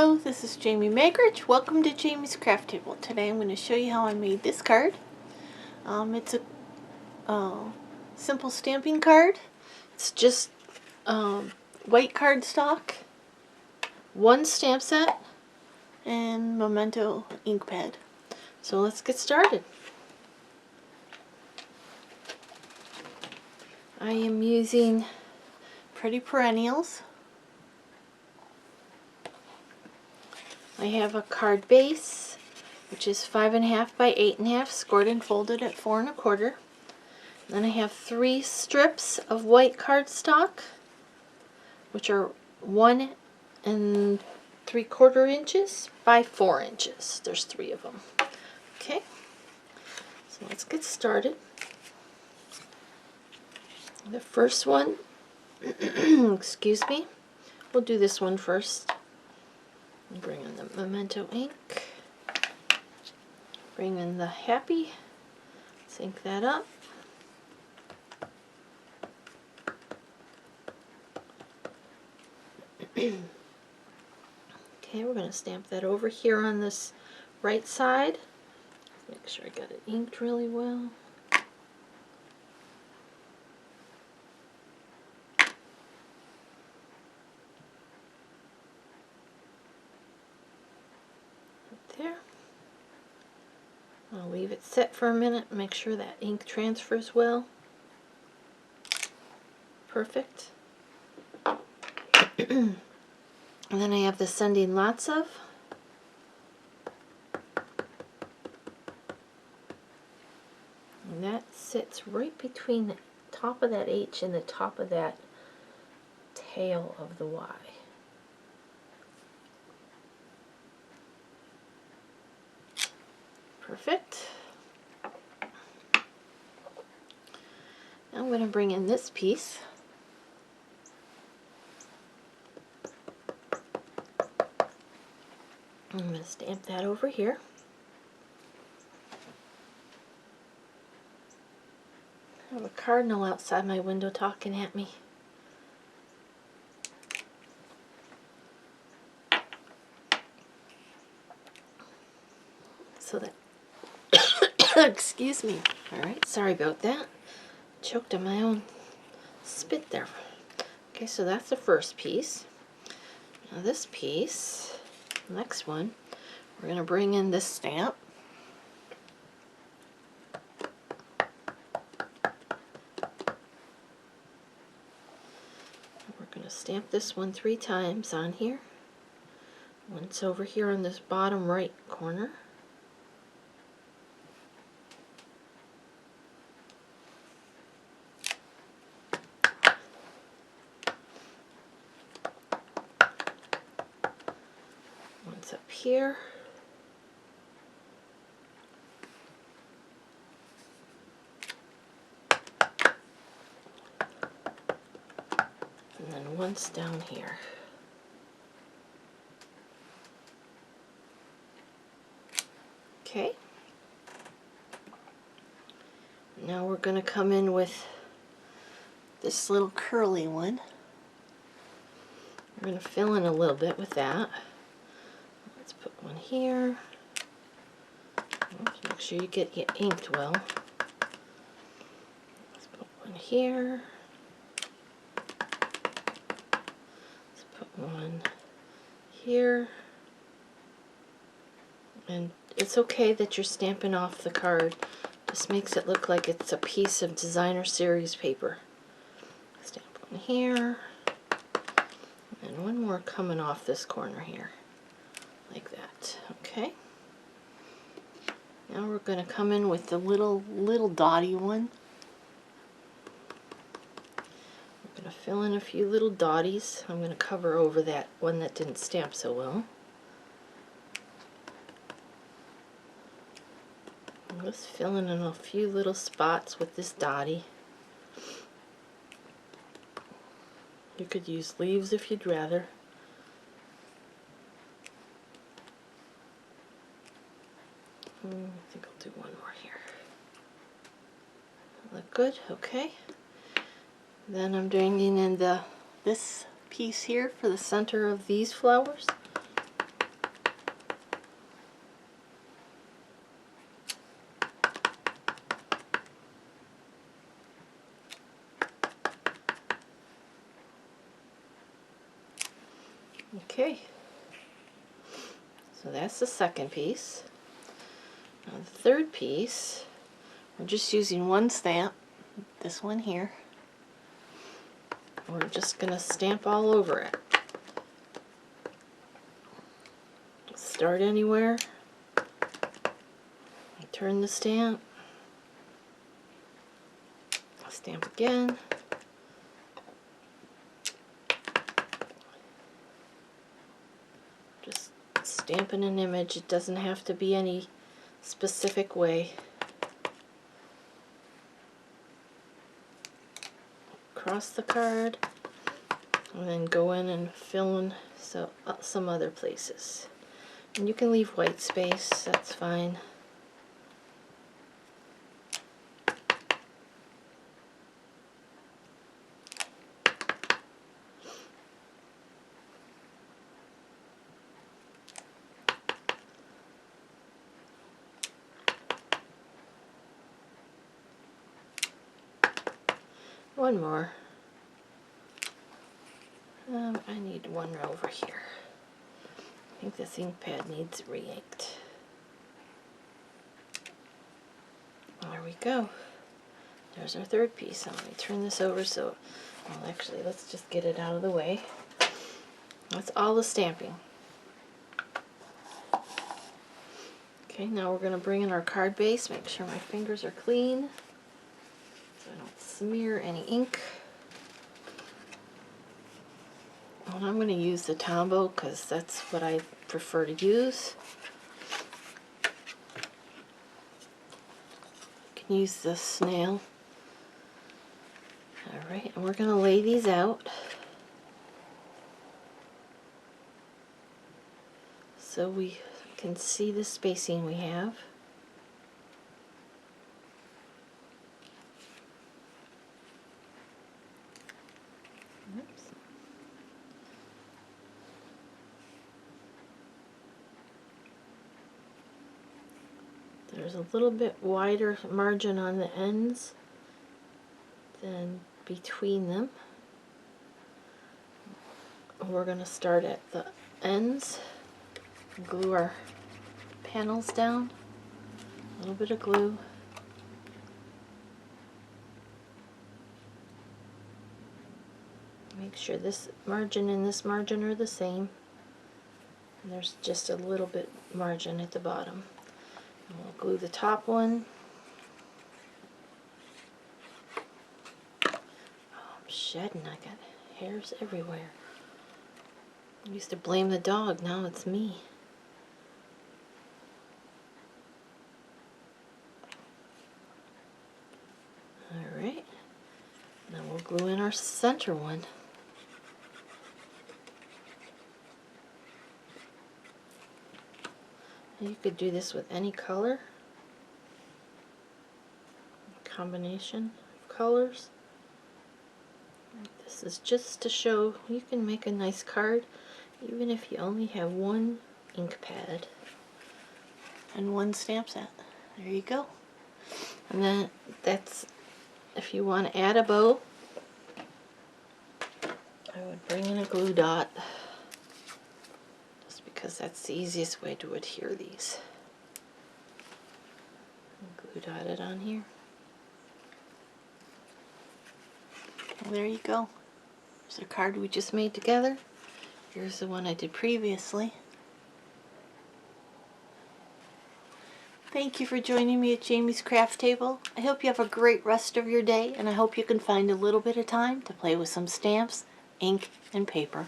Hello, this is Jamie Magridge. Welcome to Jamie's Craft Table. Today I'm going to show you how I made this card. It's a simple stamping card. It's just white cardstock, one stamp set, and Memento ink pad. So let's get started. I am using Pretty Perennials. I have a card base, which is 5.5 by 8.5, scored and folded at 4 1/4. Then I have 3 strips of white cardstock, which are 1 3/4 inches by 4 inches. There's 3 of them. Okay, so let's get started. The first one, excuse me, we'll do this one first. Bring in the Memento ink. Bring in the Happy. Let's ink that up. Okay, we're going to stamp that over here on this right side. Make sure I got it inked really well. There. I'll leave it set for a minute and make sure that ink transfers well. Perfect. And then I have the Sending Lots Of. And that sits right between the top of that H and the top of that tail of the Y. Perfect. Now I'm going to bring in this piece. I'm going to stamp that over here. I have a cardinal outside my window talking at me. So that excuse me. Alright, sorry about that. Choked on my own spit there. Okay, so that's the first piece. Now this piece, next one, we're going to bring in this stamp. We're going to stamp this one 3 times on here. Once over here on this bottom right corner. Once up here. And then once down here. Okay. Now we're going to come in with this little curly one. We're going to fill in a little bit with that. Let's put one here. Oops, make sure you get it inked well. Let's put one here. Let's put one here. And it's okay that you're stamping off the card. This makes it look like it's a piece of designer series paper. Stamp one here. And one more coming off this corner here. Like that. Okay. Now we're going to come in with the little dotty one. I'm going to fill in a few little dotties. I'm going to cover over that one that didn't stamp so well. I'm just filling in a few little spots with this dotty. You could use leaves if you'd rather. I think I'll do one more here. Look good, okay. Then I'm bringing in this piece here for the center of these flowers. Okay, so that's the second piece. Now the third piece, we're just using one stamp, this one here. We're just going to stamp all over it. Start anywhere, turn the stamp, stamp again, just stamping an image. It doesn't have to be any specific way. Across the card, and then go in and fill in some other places. And you can leave white space, that's fine. One more. I need one over here. I think this ink pad needs re-inked. There we go. There's our third piece. Let me turn this over well, actually, let's just get it out of the way. That's all the stamping. Okay, now we're going to bring in our card base. Make sure my fingers are clean so I don't smear any ink. And I'm going to use the Tombow because that's what I prefer to use. You can use the snail. Alright, and we're going to lay these out so we can see the spacing we have. Oops. There's a little bit wider margin on the ends than between them. We're going to start at the ends, glue our panels down, a little bit of glue. Make sure this margin and this margin are the same. And there's just a little bit margin at the bottom. And we'll glue the top one. Oh, I'm shedding. I got hairs everywhere. I used to blame the dog, now it's me. Alright, now we'll glue in our center one. You could do this with any color, combination of colors. This is just to show you can make a nice card even if you only have one ink pad and one stamp set. There you go. And then that's, if you want to add a bow, I would bring in a glue dot just because that's the easiest way to adhere these. Glue dot it on here. And there you go. There's a card we just made together. Here's the one I did previously. Thank you for joining me at Jamie's Craft Table. I hope you have a great rest of your day, and I hope you can find a little bit of time to play with some stamps, ink, and paper.